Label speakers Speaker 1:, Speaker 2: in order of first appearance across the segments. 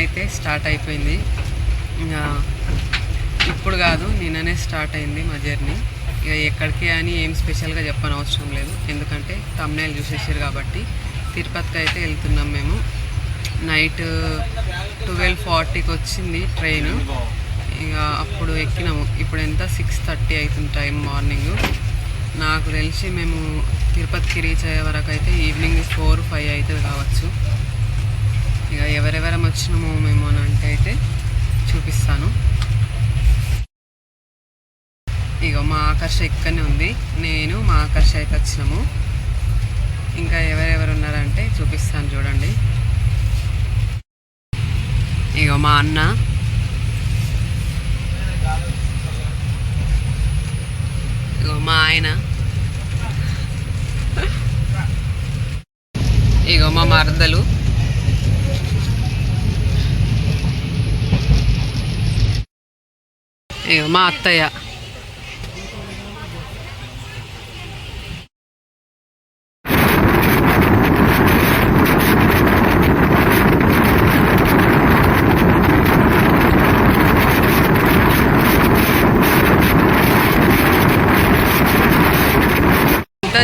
Speaker 1: అయితే స్టార్ట్ అయిపోయింది. ఇంకా ఇప్పుడు కాదు, నిన్ననే స్టార్ట్ అయింది మా జర్నీ. ఇక ఎక్కడికి అని ఏం స్పెషల్గా చెప్పని అవసరం లేదు, ఎందుకంటే థంబ్నెయిల్ చూసేసారు కాబట్టి. తిరుపతికి అయితే వెళ్తున్నాం మేము. నైట్ 12:40కి వచ్చింది ట్రైన్. ఇక అప్పుడు ఎక్కినాము. ఇప్పుడు ఎంత 6:30 అవుతుంది టైం, మార్నింగ్. నాకు తెలిసి మేము తిరుపతికి రీచ్ అయ్యే వరకు అయితే ఈవినింగ్ 4-5 అవుతుంది కావచ్చు. ఇక ఎవరెవరం వచ్చినామో మేము అని అంటే అయితే చూపిస్తాను. ఇక మా ఆకర్ష ఇక్కడనే ఉంది, నేను మా ఆకర్ష అయితే వచ్చినాము. ఇంకా ఎవరెవరు ఉన్నారంటే చూపిస్తాను చూడండి. ఇక మా అన్న, ఇగో మా ఆయన, ఇగో మా మరదలు, ఇగో మా అత్తయ్య.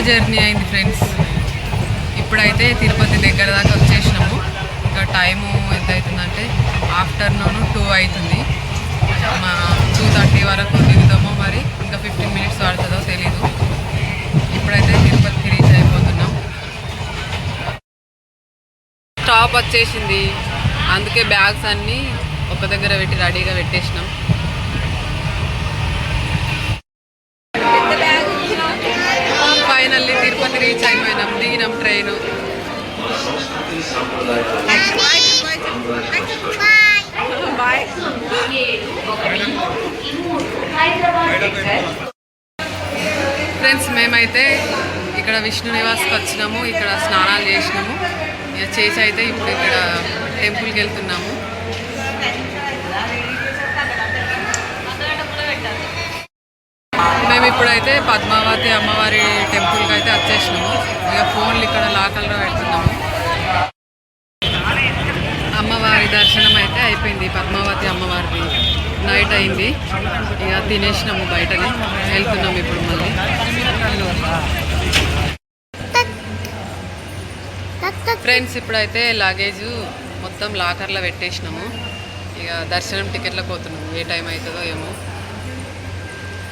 Speaker 1: జర్నీ అయింది ఫ్రెండ్స్. ఇప్పుడైతే తిరుపతి దగ్గర దాకా వచ్చేసినాము. ఇంకా టైము ఎంత అవుతుందంటే ఆఫ్టర్నూన్ 2 అవుతుంది. మా 2:30 వరకు దిగుతామో, మరి ఇంకా 15 మినిట్స్ పడుతుందో తెలీదు. ఇప్పుడైతే తిరుపతికి రీచ్ అయిపోతున్నాం. స్టాప్ వచ్చేసింది, అందుకే బ్యాగ్స్ అన్నీ ఒక దగ్గర పెట్టి రెడీగా పెట్టేసినాం. ఫైనల్లీ తిరుపతి రీచ్ అయిపోయినాం, దిగినాం ట్రైను. ఫ్రెండ్స్, మేమైతే ఇక్కడ విష్ణు నివాస్కి వచ్చినాము. ఇక్కడ స్నానాలు చేసినాము. ఇక చేసి అయితే ఇప్పుడు ఇక్కడ టెంపుల్కి వెళ్తున్నాము. మేము ఇప్పుడైతే పద్మావతి అమ్మవారి టెంపుల్కి అయితే వచ్చేసినాము. ఇక ఫోన్లు ఇక్కడ లాకర్లో పెడుతున్నాము. అమ్మవారి దర్శనం అయితే అయిపోయింది. పద్మావతి అమ్మవారిది నైట్ అయింది. ఇక తినేసినాము, బయటనే వెళ్తున్నాము ఇప్పుడు మళ్ళీ. ఫ్రెండ్స్, ఇప్పుడైతే లగేజ్ మొత్తం లాకర్లో పెట్టేసినాము. ఇక దర్శనం టికెట్లకు పోతున్నాము. ఏ టైం అవుతుందో ఏమో.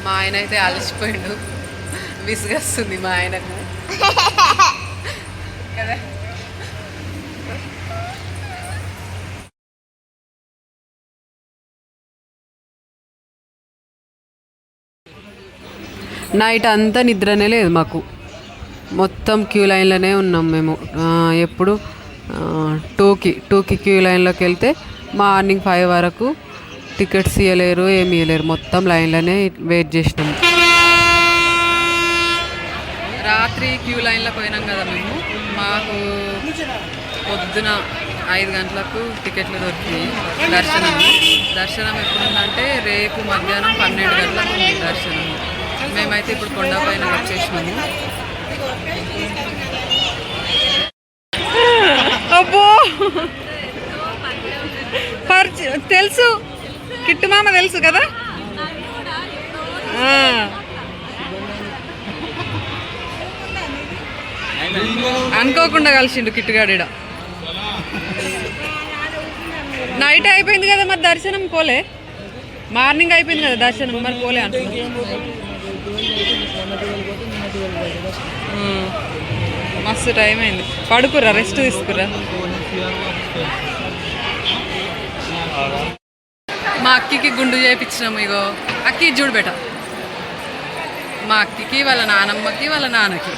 Speaker 1: మా ఆయన అయితే అలసిపోయిండు, విసుగొస్తుంది మా ఆయనకు కదా. నైట్ అంతా నిద్రనే లేదు మాకు. మొత్తం క్యూ లైన్లోనే ఉన్నాం మేము. ఎప్పుడు 2కి క్యూ లైన్లోకి వెళ్తే మార్నింగ్ 5 వరకు టికెట్స్ ఇవ్వలేరు, ఏమి ఇవ్వలేరు. మొత్తం లైన్లోనే వెయిట్ చేసినాము. రాత్రి క్యూ లైన్లో పోయినాం కదా మేము. మాకు పొద్దున 5 గంటలకు టికెట్లు దొరికినాయి. దర్శనం ఎప్పుడుందంటే రేపు మధ్యాహ్నం 12 గంటలకు ఉంది దర్శనం. మేమైతే ఇప్పుడు కొండపైన వచ్చేసినాము. అబ్బో, తెలుసు, కిట్టు మామ తెలుసు కదా. అనుకోకుండా కలిసిండు కిట్టుగాడిడ. నైట్ అయిపోయింది కదా, మరి దర్శనం పోలే. మార్నింగ్ అయిపోయింది కదా దర్శనం, మరి పోలే అనుకున్నా. మస్తు టైం అయింది. పడుకుర్రా, రెస్ట్ తీసుకురా. మా అక్కికి గుండు చేయించినాము. ఇగో అక్కి చూడు బెట, మా అక్కికి, వాళ్ళ నానమ్మకి, వాళ్ళ నాన్నకి,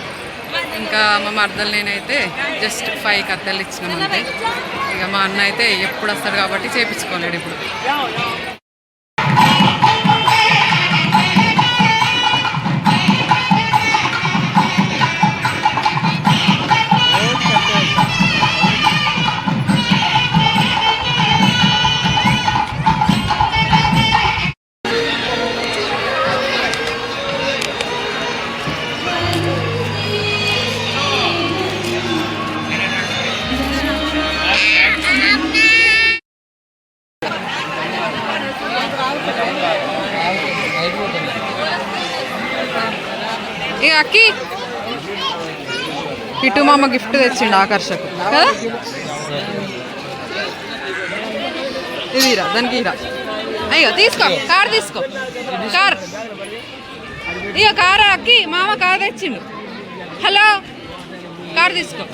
Speaker 1: ఇంకా మా మరదలు నేనైతే జస్ట్ 5 కత్తెలు ఇచ్చినాం అంతే. ఇక మా అన్న అయితే ఎప్పుడు వస్తాడు కాబట్టి చేయించుకోలేడు ఇప్పుడు. ఇక అక్కి కిట్టు మామ గిఫ్ట్ తెచ్చిండు ఆకర్షకు కదా. ఇది రా దానికి రా. అయ్యో తీసుకో కార్ తీసుకో కార్. ఇక కార్ అక్కి మామ కార్ తెచ్చిండు. హలో కార్ తీసుకో.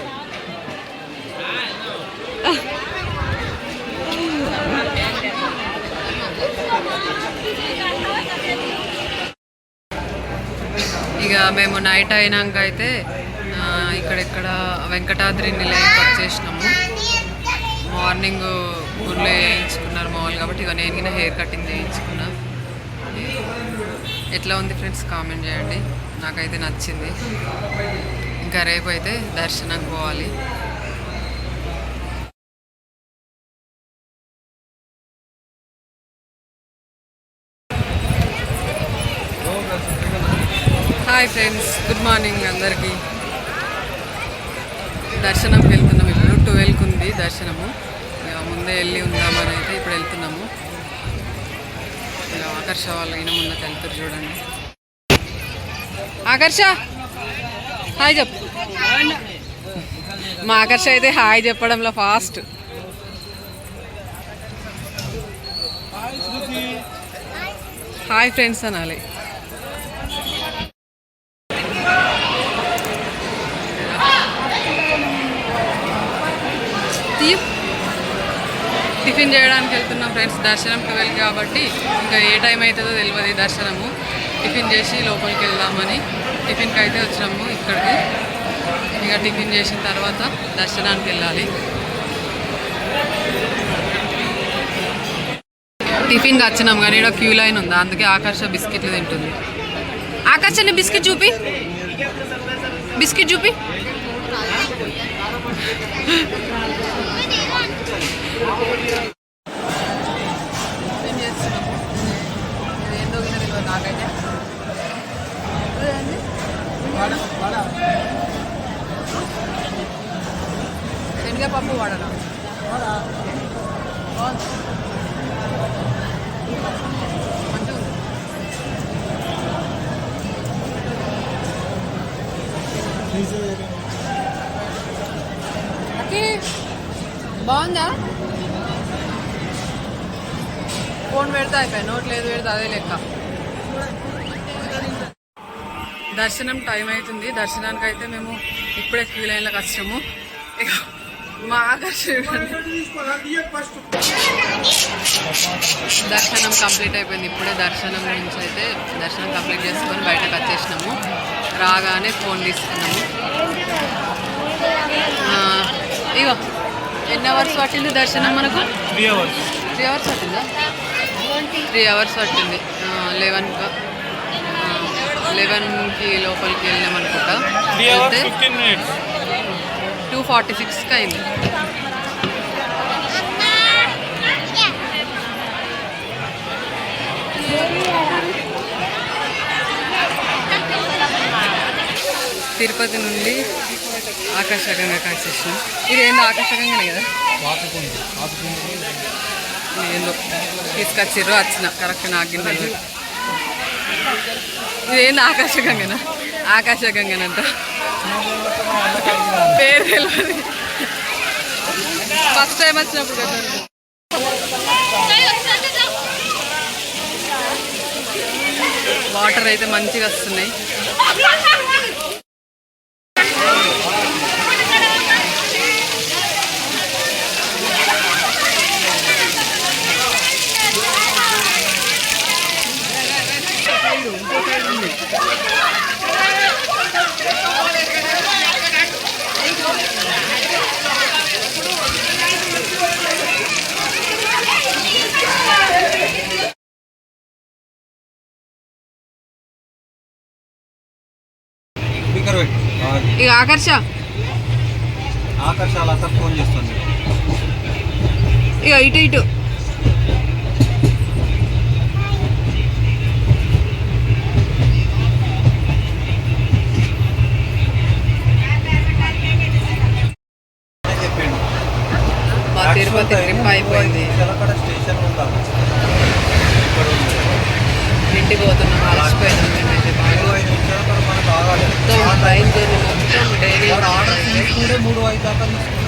Speaker 1: ఇక మేము నైట్ అయినాక అయితే ఇక్కడెక్కడ వెంకటాద్రి నిలయంకి వచ్చేసినాము. మార్నింగ్ ఊళ్ళో వేయించుకున్నారు మామూలు కాబట్టి ఇక నేను హెయిర్ కటింగ్ చేయించుకున్నా. ఎట్లా ఉంది ఫ్రెండ్స్ కామెంట్ చేయండి. నాకైతే నచ్చింది. ఇంకా రేపు అయితే దర్శనంకి పోవాలి. హాయ్ ఫ్రెండ్స్, గుడ్ మార్నింగ్ అందరికీ. దర్శనంకి వెళ్తున్నాము. ఇప్పుడు 12కి ఉంది దర్శనము. ఇక ముందే వెళ్ళి ఉందామని అయితే ఇప్పుడు వెళ్తున్నాము. ఇక ఆకర్ష వాళ్ళు ఈయన ముందుకు వెళ్తారు చూడండి. ఆకర్ష హాయ్ చెప్పు. మా ఆకర్ష అయితే హాయ్ చెప్పడంలో ఫాస్ట్. హాయ్ ఫ్రెండ్స్ అనాలి. టిఫిన్ చేయడానికి వెళ్తున్నాం ఫ్రెండ్స్. దర్శనం 12 కాబట్టి ఇంకా ఏ టైం అవుతుందో తెలియదు దర్శనము. టిఫిన్ చేసి లోపలికి వెళ్దామని టిఫిన్కి అయితే వచ్చినాము ఇక్కడికి. ఇక టిఫిన్ చేసిన తర్వాత దర్శనానికి వెళ్ళాలి. టిఫిన్కి వచ్చినాం కానీ ఇక్కడ క్యూ లైన్ ఉంది, అందుకే ఆకర్ష బిస్కెట్లు తింటుంది. ఆకర్షని బిస్కెట్ చూపి, బిస్కెట్ చూపి. నాకైతే శనగపప్పు వాడనా బాగుందా? ఫోన్ పెడితే అయిపోయి, నోట్ లేదు పెడితే అదే లెక్క. దర్శనం టైం అవుతుంది. దర్శనానికి అయితే మేము ఇప్పుడే క్యూ లైన్లోకి వచ్చాము. ఇక మా ఆకర్షణ దర్శనం కంప్లీట్ అయిపోయింది. ఇప్పుడే దర్శనం నుంచి అయితే దర్శనం కంప్లీట్ చేసుకొని బయటకు వచ్చేసినాము. రాగానే ఫోన్ తీసుకున్నాము. ఇగో ఎన్ని అవర్స్ పట్టింది దర్శనం మనకు?
Speaker 2: 3 hours.
Speaker 1: 3 hours పట్టిందా? 3 hours పట్టింది. 11కి లోపలికి వెళ్ళాం అనుకుంటా.
Speaker 2: 3 hours 15 minutes.
Speaker 1: 2:46కి అయింది. తిరుపతి నుండి ఆకర్షకంగా కాసేసాం. ఇదేందో ఆకర్షకంగానే కదా, ఏందో తీసుకొచ్చిర్రు వచ్చిన కరెక్ట్ నాకింది. ఇదేందో ఆకర్షకంగానా? ఆకర్షకంగానంట పేరు తెలియదు. ఫస్ట్ టైం వచ్చినప్పుడు కదా. వాటర్ అయితే మంచిగా వస్తున్నాయి. ఇక ఆకర్ష
Speaker 2: అలా సార్ ఫోన్ చేస్తుంది.
Speaker 1: ఇక ఇటు ఇటు మా తిరుపతి ట్రిప్ అయిపోయింది. ఇంటికి పోతున్నాం, అలసిపోయినాం. మేమైతే బాగా
Speaker 3: 3:05 దాకా తీసుకుంటాం.